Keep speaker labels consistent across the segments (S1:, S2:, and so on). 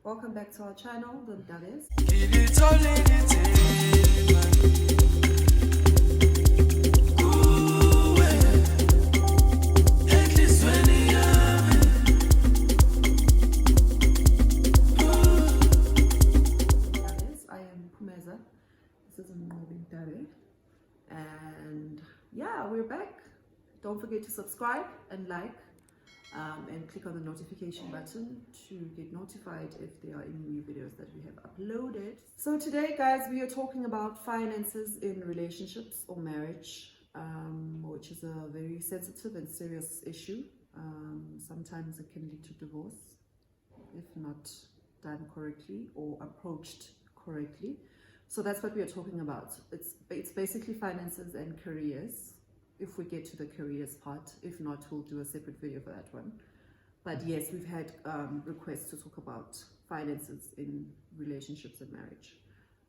S1: Welcome back to our channel, The Mdales. I am Pumeza. This is Mdales. And yeah, we're back. Don't forget to subscribe and like. And click on the notification button to get notified if there are any new videos that we have uploaded. So today, guys, we are talking about finances in relationships or marriage, which is a very sensitive and serious issue. Sometimes it can lead to divorce if not done correctly or approached correctly. So that's what we are talking about. It's basically finances and careers. If we get to the careers part, if not, we'll do a separate video for that one. But yes, we've had requests to talk about finances in relationships and marriage.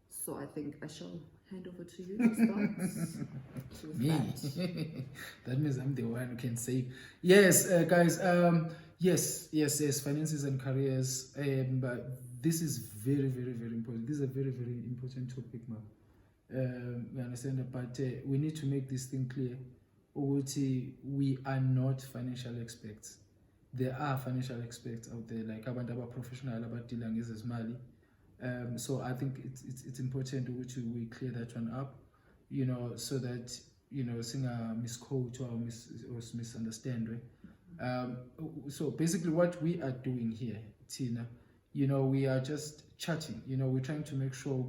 S1: So I think I shall hand over to you to start.
S2: Me? That means I'm the one who can say yes, guys. Yes. Finances and careers. But this is very important. This is a very important topic, ma'am. We understand that, but we need to make this thing clear. We are not financial experts. There are financial experts out there, like abantu professional abadila ngezezimali. So I think it's important we clear that one up, so that singa misquote or misunderstand. So basically, what we are doing here, Tina, we are just chatting. We're trying to make sure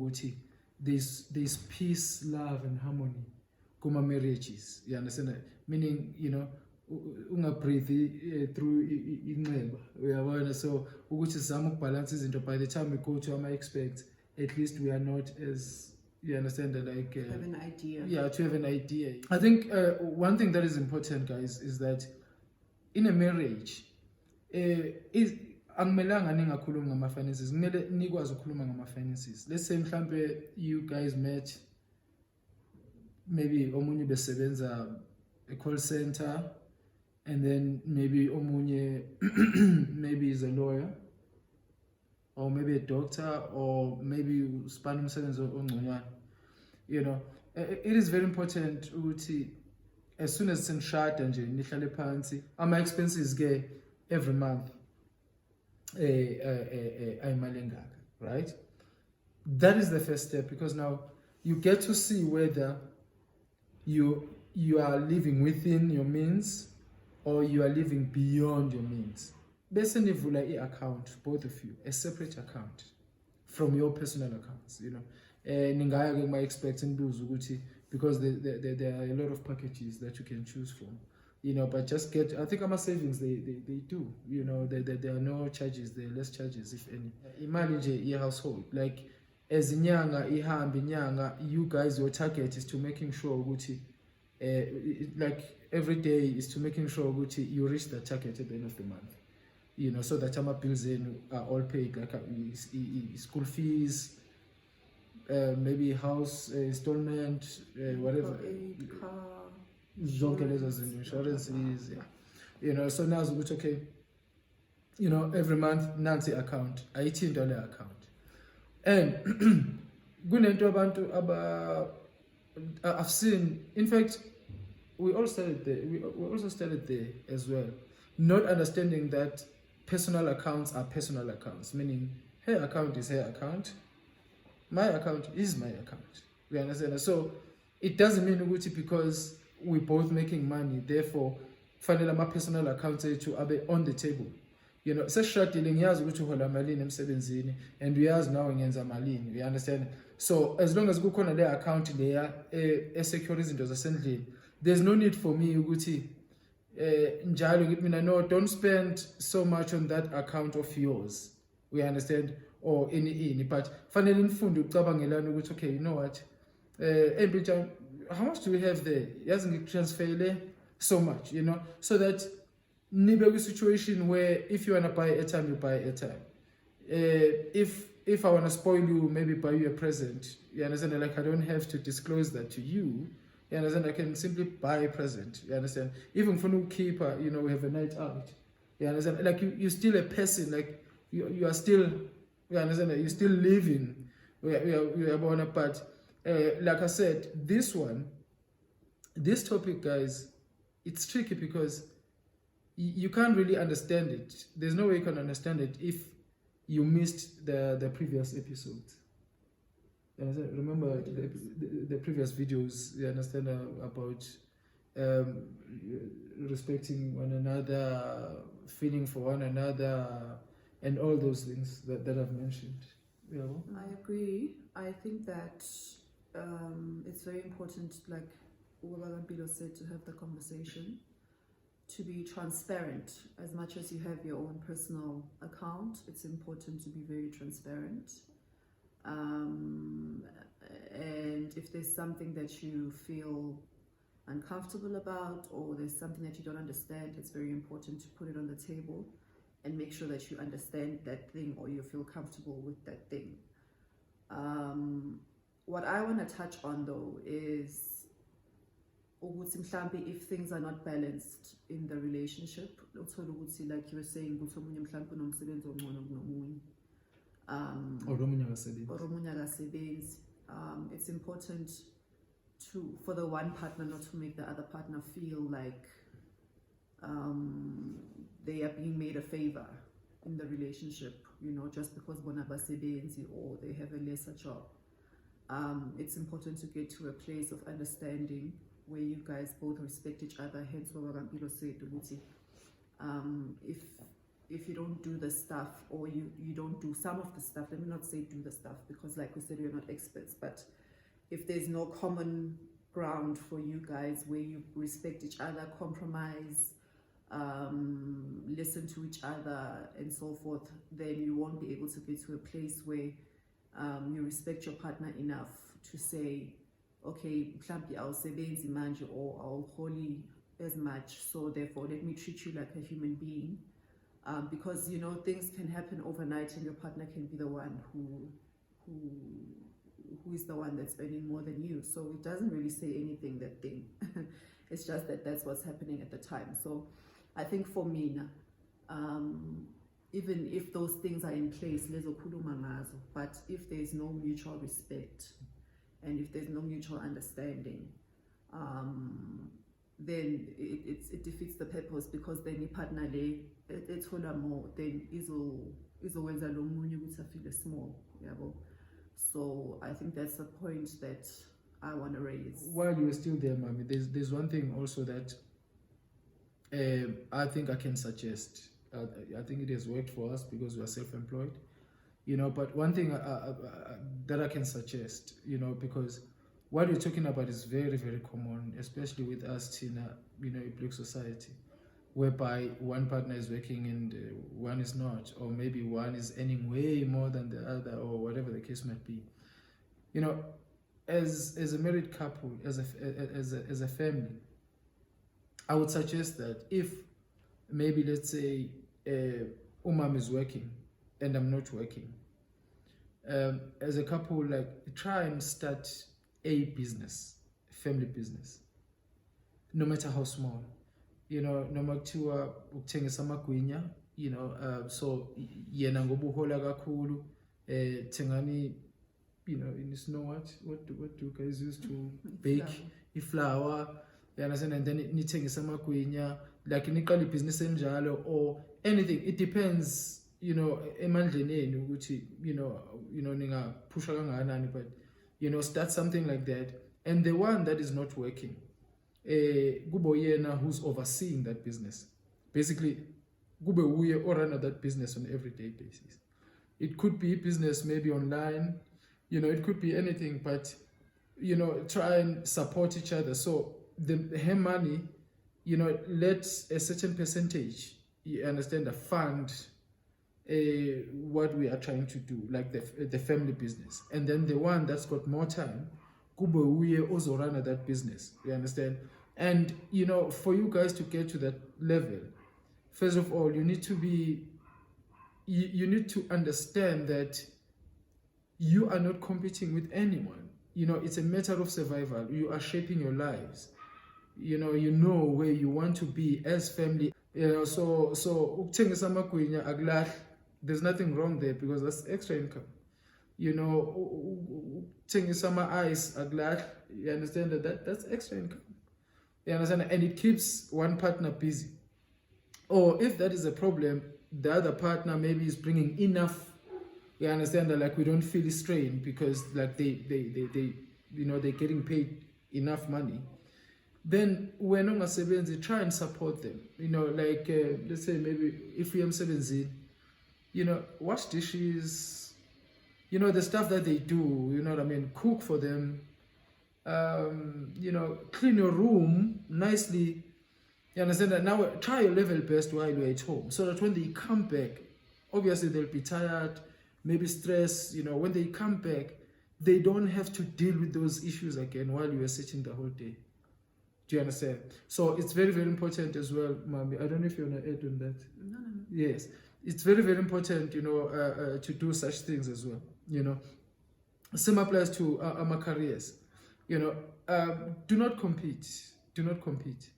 S2: there's peace, love, and harmony. Kuma marriages, you understand that? Meaning, unga breathe through ineba. So which is some balances into by the time we go to our experts, at least we are not as, you understand that, like
S1: have an idea.
S2: Yeah, to have an idea. I think one thing that is important, guys, is that in a marriage, akumelanga ningakhulumi ngama finances, kumele nikwazi ukukhuluma ngama finances. Let's say mhlambe you guys met, maybe omunye besebenza a call center, and then maybe omunye maybe is a lawyer, or maybe a doctor, or maybe span umsebenzi ongconywana. It is very important ukuthi as soon as senishada nje nihlale phansi, ama expenses ke every month ayimali engaka, right? That is the first step, because now you get to see whether you are living within your means or you are living beyond your means. Bese nivula i-account, both of you, a separate account from your personal accounts. Ningaya ke ma expect nibuze ukuthi, because there are a lot of packages that you can choose from. But just get, I think ama savings they do. There are no charges, there are less charges if any. Imali nje i-household, like as inyanga ihambe inyanga, you guys, your target is to making sure ukuthi like every day is to making sure ukuthi you reach the target at the end of the month, so that our bills are all paid, like school fees, maybe house installment, whatever,
S1: car,
S2: zonke lezo zinto, insurances, yeah. So now it's okay, every month nansi account $18 account. And kunento abantu I've seen, in fact, we all started there. We also started there as well, not understanding that personal accounts are personal accounts, meaning her account is her account, my account is my account. We understand? So it doesn't mean because we're both making money, therefore, finally my personal account to abe on the table. Seshadile ngiyazi ukuthi uhola malini emsebenzini, and uyazi nawe ngenza malini. We understand? So as long as kukhona le account leya secure izinto zasendlini, there's no need for me ukuthi njalo ngithi mina, no, don't spend so much on that account of yours. We understand? Or any, but fanele nifunde ucabangelana ukuthi, okay, you know what, how much do we have there? Yazi ngitransfer so much, so that nibe situation where if you want to buy airtime, you buy airtime. If I want to spoil you, maybe buy you a present. You understand? Like I don't have to disclose that to you. You understand? I can simply buy a present. You understand? Even for no keeper, we have a night out. You understand? Like you're still a person. Like you are still You understand that? You're still living. We are born, but like I said, this topic, guys, it's tricky because you can't really understand it. There's no way you can understand it if you missed the previous episodes. You understand? Remember the previous videos, you understand about respecting one another, feeling for one another, and all those things that I've mentioned. Yeah.
S1: I agree. I think that it's very important, like Ubaba said, to have the conversation, to be transparent. As much as you have your own personal account, it's important to be very transparent. And if there's something that you feel uncomfortable about, or there's something that you don't understand, it's very important to put it on the table and make sure that you understand that thing, or you feel comfortable with that thing. What I want to touch on though is if things are not balanced in the relationship, like you were saying, it's important for the one partner not to make the other partner feel like they are being made a favor in the relationship, just because or they have a lesser job. It's important to get to a place of understanding where you guys both respect each other. Hence what Wagampilo said, if you don't do the stuff, or you don't do some of the stuff, let me not say do the stuff, because like we said, we're not experts, but if there's no common ground for you guys where you respect each other, compromise, listen to each other and so forth, then you won't be able to get to a place where you respect your partner enough to say, okay, I'll sebenzi manje, or I'll holy as much, so therefore let me treat you like a human being. Because things can happen overnight and your partner can be the one who is the one that's earning more than you. So it doesn't really say anything, that thing. It's just that that's what's happening at the time. So I think for me, even if those things are in place, but if there's no mutual respect and if there's no mutual understanding, then it defeats the purpose, because then your partner it's more, then izokwenza lo munye ukuthi afeel small, yabo. So I think that's the point that I want to raise.
S2: While you're still there, Mommy, there's one thing also that I think I can suggest. I think it has worked for us because we are self-employed, but one thing that I can suggest, because what you're talking about is very, very common, especially with us, Tina, in Black society, whereby one partner is working and one is not, or maybe one is earning way more than the other, or whatever the case might be. As a married couple, as a family, I would suggest that if maybe, let's say, Umam is working and I'm not working, as a couple, like, try and start a business, family business, no matter how small. Noma kuthiwa ukuthengisa amagwinya, so yena ngoba uhola kakhulu, thengani, in Snow what do you guys use to bake iflour, you understand, and then nithengisa amagwinya, like niqala ibhizinisi enjalo or anything. It depends, emandleni enu ukuthi ningaphusha kangakanani, but start something like that. And the one that is not working, kube yena who's overseeing that business. Basically, kube uye orana that business on an everyday basis. It could be business maybe online, it could be anything, but try and support each other. So her money, let a certain percentage, you understand, fund what we are trying to do, like the family business. And then the one that's got more time, kube uye ozorana that business, you understand. And for you guys to get to that level, first of all, you need to understand that you are not competing with anyone. It's a matter of survival. You are shaping your lives. You know where you want to be as family. So ukuthengisa amagwinya akulahli There's nothing wrong there because that's extra income. You know, taking summer ice, a glass, you understand that's extra income. You understand? And it keeps one partner busy. Or if that is a problem, the other partner maybe is bringing enough. You understand that, like, we don't feel strained because like they you know, they're getting paid enough money. Then when ungasebenzi, try and support them. You know, like let's say maybe if we am 17, you know, wash dishes, you know, the stuff that they do, you know what I mean, cook for them, you know, clean your room nicely. You understand that? Now try your level best while you're at home so that when they come back, obviously they'll be tired, maybe stressed. You know, when they come back, they don't have to deal with those issues again while you were sitting the whole day. Do you understand? So it's very, very important as well, Mami. I don't know if you want to add on that.
S1: No.
S2: Yes, it's very, very important, you know, to do such things as well. You know, same applies to our careers. You know, do not compete. Do not compete.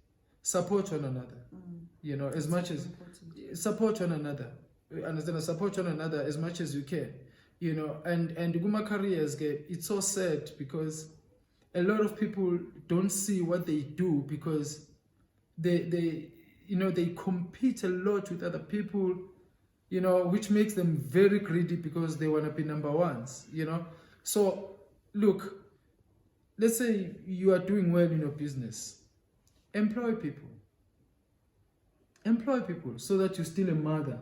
S2: Support one another. You know, as much as support one another. Understand? Support one another as much as you can. You know, and Guma careers, it's so sad because a lot of people don't see what they do because they you know, they compete a lot with other people, you know, which makes them very greedy because they want to be number ones, you know. So look, let's say you are doing well in your business, employ people so that you're still a mother,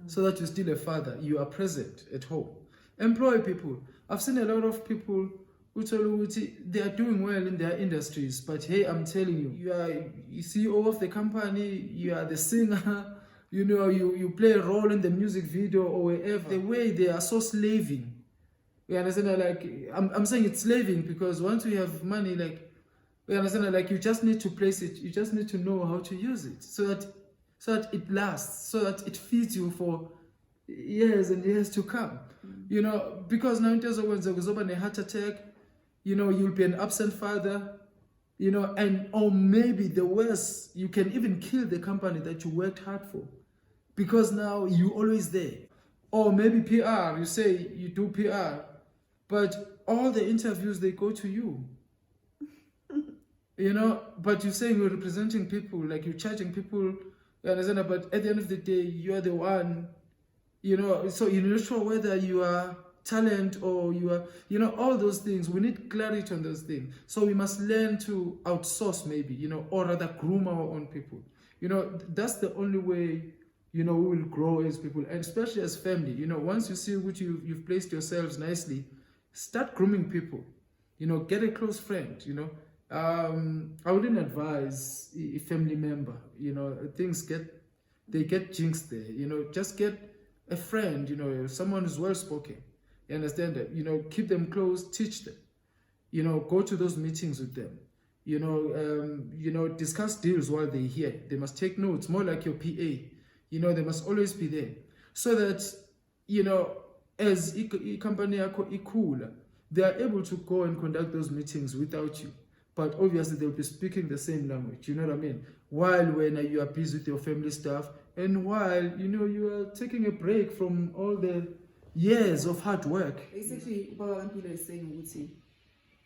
S2: so that you're still a father, you are present at home. Employ people. I've seen a lot of people who tell you they are doing well in their industries, but hey, I'm telling you, you are CEO of the company, you are the singer, you know, you play a role in the music video or wherever. The way they are so slaving. You understand? Like, I'm saying it's slaving because once you have money, like, you understand? Like, you just need to place it, you just need to know how to use it so that it lasts, so that it feeds you for years and years to come. You know, because now in terms of when there's a heart attack, you know, you'll be an absent father, you know, and or maybe the worst, you can even kill the company that you worked hard for because now you're always there. Or maybe PR, you say you do PR, but all the interviews, they go to you. You know, but you're saying you're representing people, like you're charging people, you understand? But at the end of the day, you're the one, you know, so you're not sure whether you are talent or you are, you know, all those things. We need clarity on those things. So we must learn to outsource maybe, you know, or rather groom our own people. You know, that's the only way, you know, we will grow as people, and especially as family. You know, once you see which you've placed yourselves nicely, start grooming people. You know, get a close friend, you know. I wouldn't advise a family member, you know, things get jinxed there, you know. Just get a friend, you know, someone who's well spoken. You understand that? You know, keep them close, teach them. You know, go to those meetings with them. You know, discuss deals while they're here. They must take notes, more like your PA. You know, they must always be there. So that, you know, as a company cool, they are able to go and conduct those meetings without you. But obviously they'll be speaking the same language, you know what I mean? While when you are busy with your family stuff, and while, you know, you are taking a break from all the years of hard work.
S1: Basically, Baba Mpilo is saying, Uti,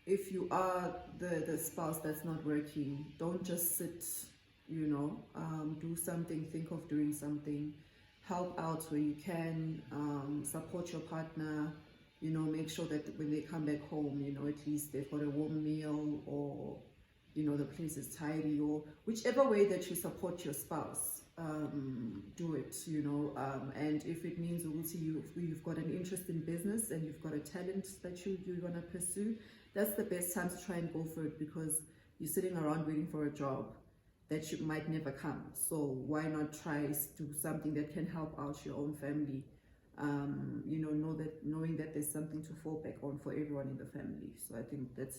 S1: if you are the spouse that's not working, don't just sit, you know, do something, think of doing something, help out where you can, support your partner, you know, make sure that when they come back home, you know, at least they've got a warm meal, or, you know, the place is tidy, or whichever way that you support your spouse, do it, you know. And if it means you've got an interest in business and you've got a talent that you want to pursue, that's the best time to try and go for it, because you're sitting around waiting for a job that you might never come. So why not try do something that can help out your own family? You know, knowing that there's something to fall back on for everyone in the family. So I think that's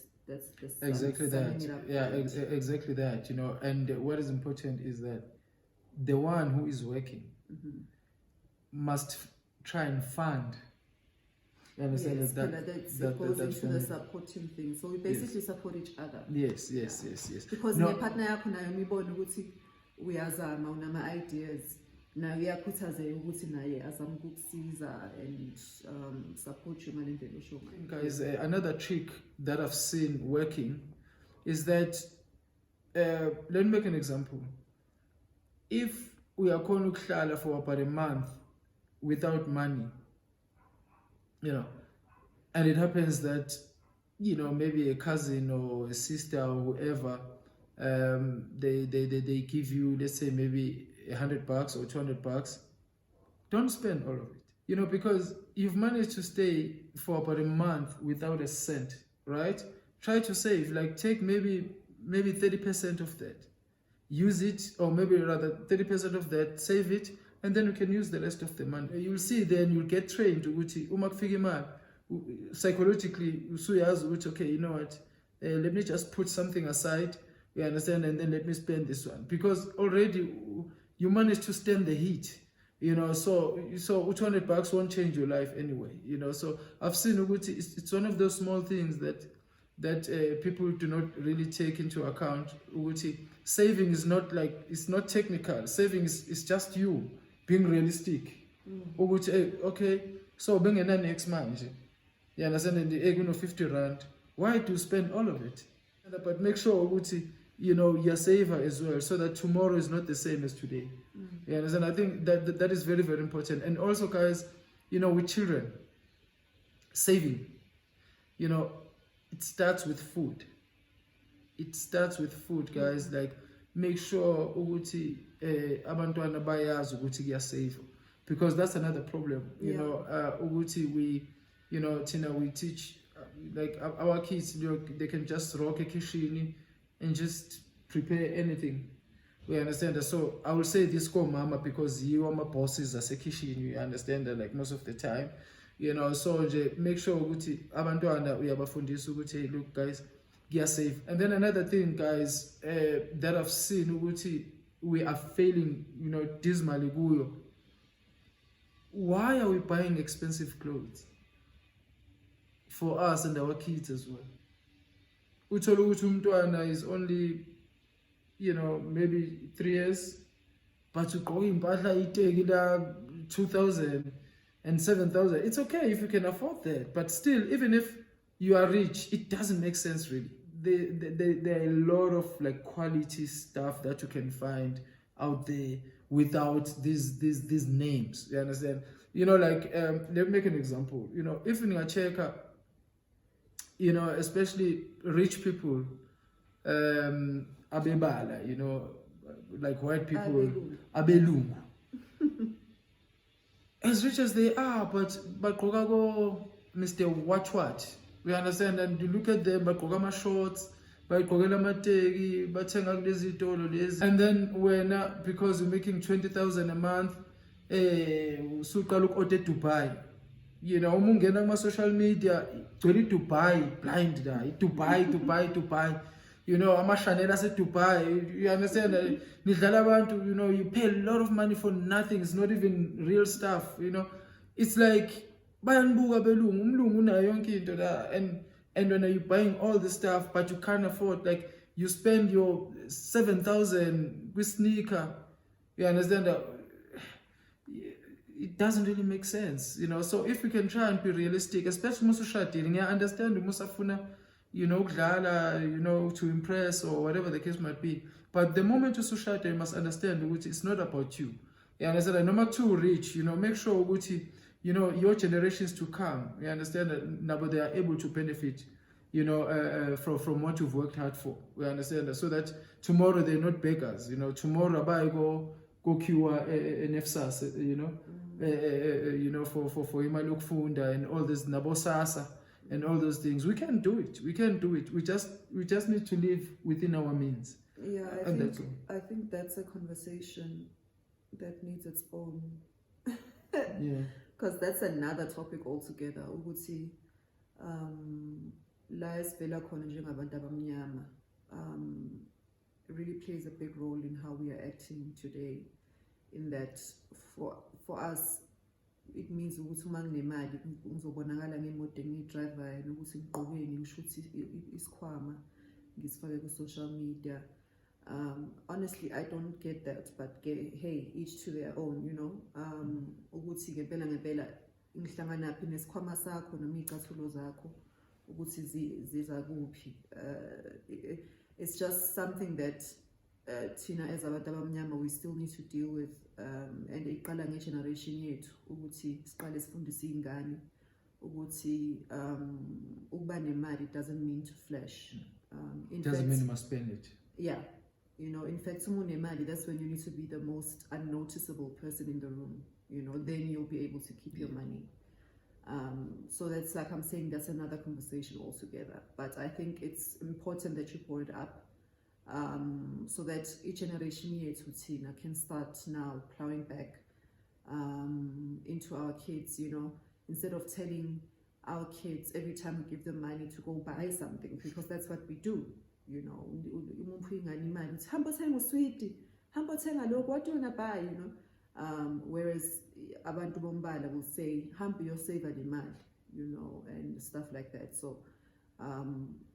S2: exactly that. Yeah, exactly that. You know, and what is important is that the one who is working must try and fund. You understand?
S1: Yes, that goes into the supporting thing. So we basically support each other.
S2: Yes.
S1: Because my partner yakho nayo mibona ukuthi uyazama unama ideas. naye uyakhuthazeka ukuthi naye azame ukukusiza and support you ngale ndlela osho ngayo.
S2: Guys, another trick that I've seen working is that, let me make an example. If we are going to for about a month without money, and it happens that, maybe a cousin or a sister or whoever, they give you, let's say, maybe $100 or $200, don't spend all of it. Because you've managed to stay for about a month without a cent, right? Try to save, like take maybe 30% of that. Use it, or maybe rather 30% of that, save it, and then you can use the rest of the money. You'll see, then you'll get trained to psychologically, okay, you know what, let me just put something aside, you understand, and then let me spend this one. Because already you managed to stand the heat. So $200 won't change your life anyway. So I've seen it's one of those small things that people do not really take into account. Saving is not it's not technical. Saving is just you being realistic. Okay, so being a next month, you understand, and the 50 rand. Why to spend all of it? But make sure you're saver as well, so that tomorrow is not the same as today. You understand? I think that is very, very important. And also, guys, with children, saving, it starts with food. It starts with food, guys. Like, make sure abantwana bayazi ukuthi kuyasave, because that's another problem. We teach like our kids, they can just rock a kitchen and just prepare anything. We understand that. So I will say this, call mama, because you are my bosses as a kitchen. You understand that, like most of the time, So make sure abantwana uyabafundisa ukuthi, hey, look, guys, get safe. And then another thing, guys, that I've seen we are failing, dismally. Why are we buying expensive clothes for us and our kids as well? Uthola ukuthi umntwana is only, maybe 3 years, but ugqoka impahla iteki la 2,000 and 7,000. It's okay if you can afford that, but still, even if you are rich, it doesn't make sense really. There are a lot of like quality stuff that you can find out there without these names. You understand? Let me make an example. If in a checker, especially rich people, abebala, like white people, abelungu. As rich as they are, but Kogago, Mr. What? We understand, and you look at them, but Kogama shorts, but Kogama mategi, but Tengagdezi, and then because you're making 20,000 a month, Suka look out to buy. Umungena ma social media, to buy, blind die, to buy. Amashanela said to buy. You understand? You pay a lot of money for nothing. It's not even real stuff. It's like and when you're buying all the stuff, but you can't afford, like you spend your 7,000 with sneaker. You understand that? It doesn't really make sense, So if we can try and be realistic, especially Musushati, I understand Musafuna, to impress or whatever the case might be. But the moment you society, you must understand which it's not about you. You understand? No matter too rich, make sure which your generations to come. You understand that now they are able to benefit, from what you've worked hard for. We understand that, so that tomorrow they're not beggars. Tomorrow I go cure an FSAS, for Imaluk Funda and all this Nabosasa and all those things. We can do it. We just need to live within our means.
S1: Yeah, I think that's a conversation that needs its own.
S2: Yeah.
S1: Because that's another topic altogether. Ukuthi la esivela khona njengabantu abamnyama really plays a big role in how we are acting today. In that, for us, it means ukuthi uma nginemali ngizobonakala ngemoto engiyidrivayo nokuthi ngiqokeni ngishuthi isikhwama ngisifake ku social media, Honestly, I don't get that, but hey, each to their own, you know. Ukuthi ngempela ngempela ngihlanganaphi nesikhwama sakho noma iy'cathulo zakho ukuthi ziza kuphi. It's just something that thina as abantu abamnyama we still need to deal with, and iqala nge-generation yethu ukuthi siqale sifundise iy'ngane ukuthi ukuba nemali doesn't mean to flash.
S2: Doesn't mean you must spend it.
S1: Yeah, you know, in fact, money, that's when you need to be the most unnoticeable person in the room, you know, then you'll be able to keep your money. So that's like I'm saying, that's another conversation altogether. But I think it's important that you brought it up, so that each generation here can start now plowing back into our kids, you know, instead of telling our kids every time we give them money to go buy something, because that's what we do. You know, what do you want to buy, you know? Whereas abantu bombala will say, hambi yo save animal, you know, and stuff like that. So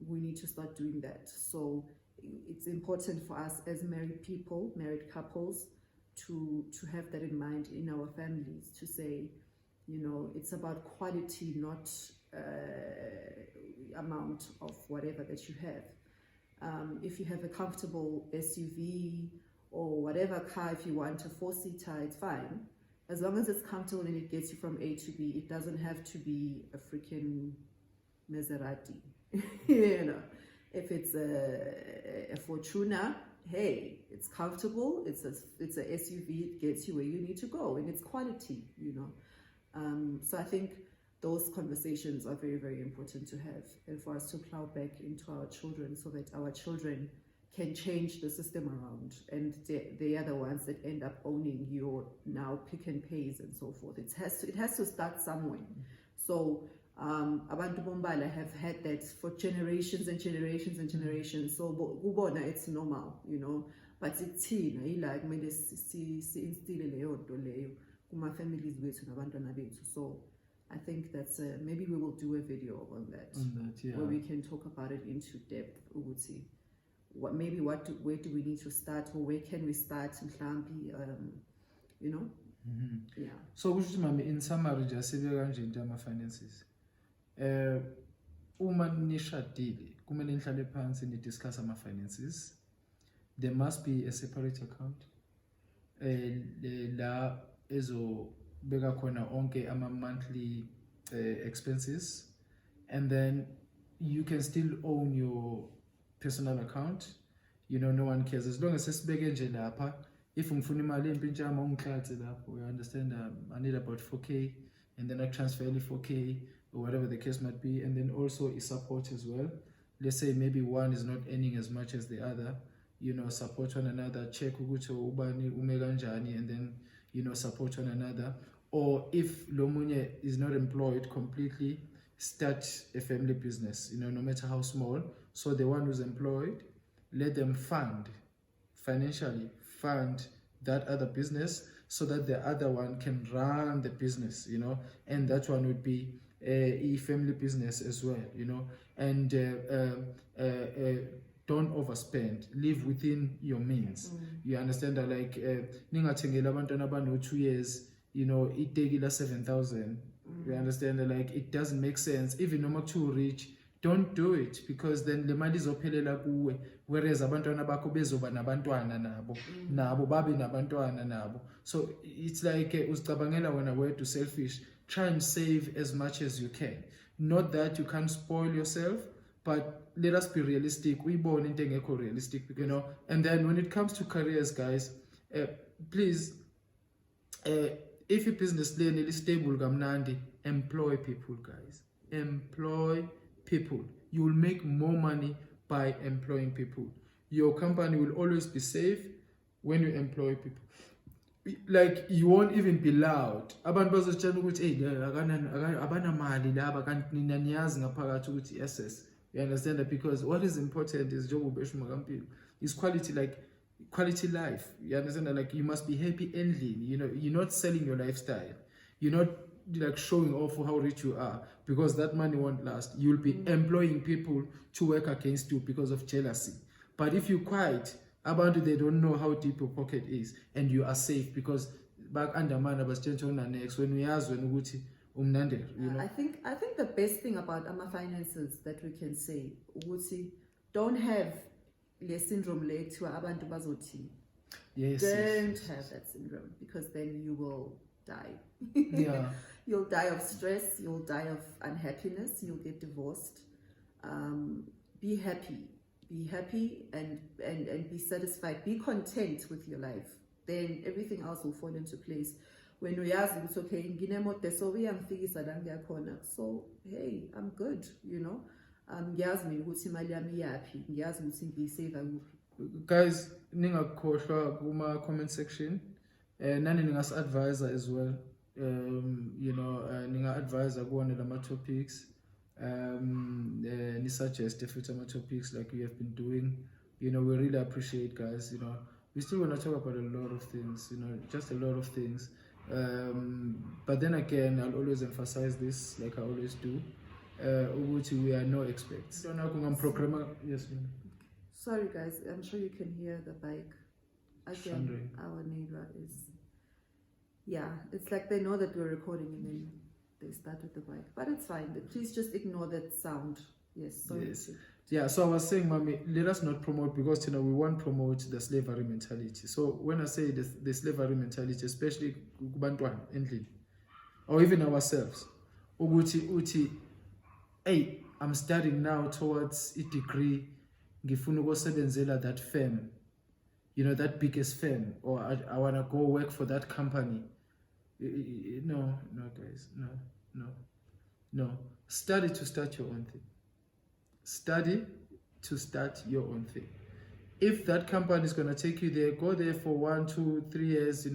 S1: we need to start doing that. So it's important for us as married people, married couples, to have that in mind in our families, to say, you know, it's about quality, not amount of whatever that you have. If you have a comfortable SUV or whatever car, if you want a 4-seater, it's fine. As long as it's comfortable and it gets you from A to B, it doesn't have to be a freaking Maserati. You know, if it's a Fortuna, hey, it's comfortable, it's a SUV, it gets you where you need to go, and it's quality, you know. So I think those conversations are very, very important to have, and for us to plow back into our children so that our children can change the system around, and they are the ones that end up owning your now Pick n Pays and so forth. It has to start somewhere. So abantu bombala have had that for generations and generations and generations. So ubona it's normal, you know, but it's thina ila kumele si-instile leyo nto leyo kuma families wethu nabantwana bethu. So I think that's maybe we will do a video on that,
S2: yeah,
S1: where we can talk about it into depth. Uguti, where do we need to start, or where can we start? You know, yeah.
S2: So which mami, in summary, just in terms of finances, uma nishadile, kumele nihlale phansi ni discuss ama finances. There must be a separate account. La ezo bega khona onke ama monthly expenses, and then you can still own your personal account. You know, no one cares as long as sesibeke nje lapha. If ngifuna imali empintshama ungikhathe lapho, you understand, I need about 4K, and then I transfer 4K or whatever the case might be, and then also support as well. Let's say maybe one is not earning as much as the other, you know, support one another, check ukuthi ubani ume kanjani, and then, you know, support one another. Or if Lomunye is not employed completely, start a family business, you know, no matter how small. So the one who's employed, let them financially fund that other business, so that the other one can run the business, you know, and that one would be a family business as well, you know. And don't overspend, live within your means. You understand that, like ningathengela abantwana abano 2 years, you know, it take 7,000. You understand that, like, it doesn't make sense. Even no too rich, don't do it, because then the money is ophelela kuwe, whereas abantwana bakho bezoba nabantwana nabo babe nabantwana nabo. So it's like uzicabangela wena we're too selfish. Try and save as much as you can. Not that you can't spoil yourself, but let us be realistic. We born into engekho realistic, you know. And then when it comes to careers, guys, please, if your business is stable, employ people, guys. Employ people. You will make more money by employing people. Your company will always be safe when you employ people. Like, you won't even be loud. Abantu bazotshela ukuthi hey abana mali laba kanti nina niyazi ngaphakathi ukuthi yes. You understand that? Because what is important is is quality, like quality life. You understand that? Like, you must be happy and lean. You know, you're not selling your lifestyle. You're not like showing off how rich you are, because that money won't last. You'll be employing people to work against you because of jealousy. But if you quiet, Abantu, they don't know how deep your pocket is, and you are safe because back undermine abasitshela next when uyazi wena ukuthi umnandelo, you know.
S1: I think the best thing about our finances that we can say, ukuthi don't have the syndrome lethu abantu bazothi.
S2: Yes.
S1: Don't have that syndrome, because then you will die.
S2: Yeah.
S1: You'll die of stress, you'll die of unhappiness, you'll get divorced. Be happy and be satisfied, be content with your life. Then everything else will fall into place. When we ask, it's okay, so hey, I'm good, you know.
S2: Guys, ningakhohlwa kuma comment section. Nani ningas advisor as well. You know, ninga advisor kuone lama topics. Ni suggest future topics like we have been doing. You know, we really appreciate, guys. You know, we still want to talk about a lot of things. You know, just a lot of things. But then again, I'll always emphasize this, like I always do. We are no experts. Yes.
S1: Sorry, guys. I'm sure you can hear the bike. Again, our neighbor is. Yeah, it's like they know that we're recording and then they start with the bike. But it's fine. Please just ignore that sound. Yes. Sorry.
S2: Yes. Yeah, so I was saying, Mommy, let us not promote, because you know we won't promote the slavery mentality. So when I say the slavery mentality, especially kubantwana endlini, or even ourselves, uti, hey, I'm studying now towards a degree, ngifuna ukusebenzela that firm, you know, that biggest firm, or I wanna go work for that company. No, guys, no. Study to start your own thing. Study to start your own thing. If that company is gonna take you there, go there for 1, 2, 3 years, you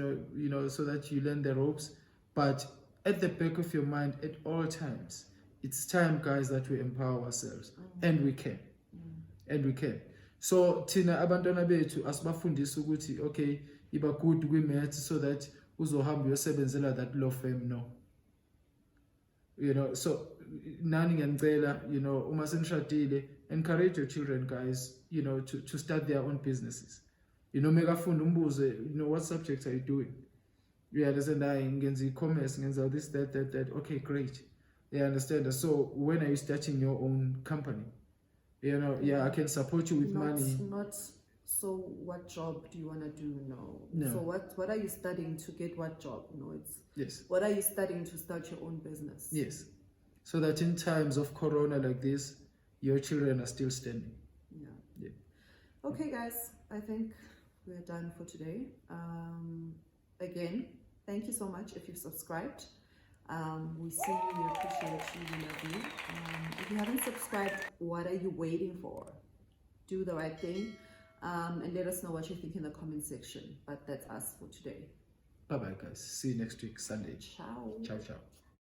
S2: know, so that you learn the ropes. But at the back of your mind, at all times, it's time, guys, that we empower ourselves, and we can, and we can. So Tina abantwana bethu asibafundisa ukuthi okay, iba good kwi-maths so that uzohamba uyosebenzela that law firm. No. You know, so nani ngiyacela, you know, uma senishadile, encourage your children, guys, you know, to start their own businesses. You know, make afunda umbuze, you know, what subjects are you doing? You understand? Ngenza e-commerce, ngenza this, that. Okay, great. You understand? So when are you starting your own company? You know, yeah, I can support you with money.
S1: Not so what job do you want to do?
S2: No.
S1: So what are you studying to get what job? No, it's
S2: yes.
S1: What are you studying to start your own business?
S2: Yes. So that in times of corona like this, your children are still standing. Yeah.
S1: Okay, guys, I think we're done for today. Again, thank you so much if you've subscribed. We see you, we appreciate you, we love you. If you haven't subscribed, what are you waiting for? Do the right thing, and let us know what you think in the comment section. But that's us for today.
S2: Bye-bye, guys. See you next week, Sunday.
S1: Ciao.
S2: Ciao.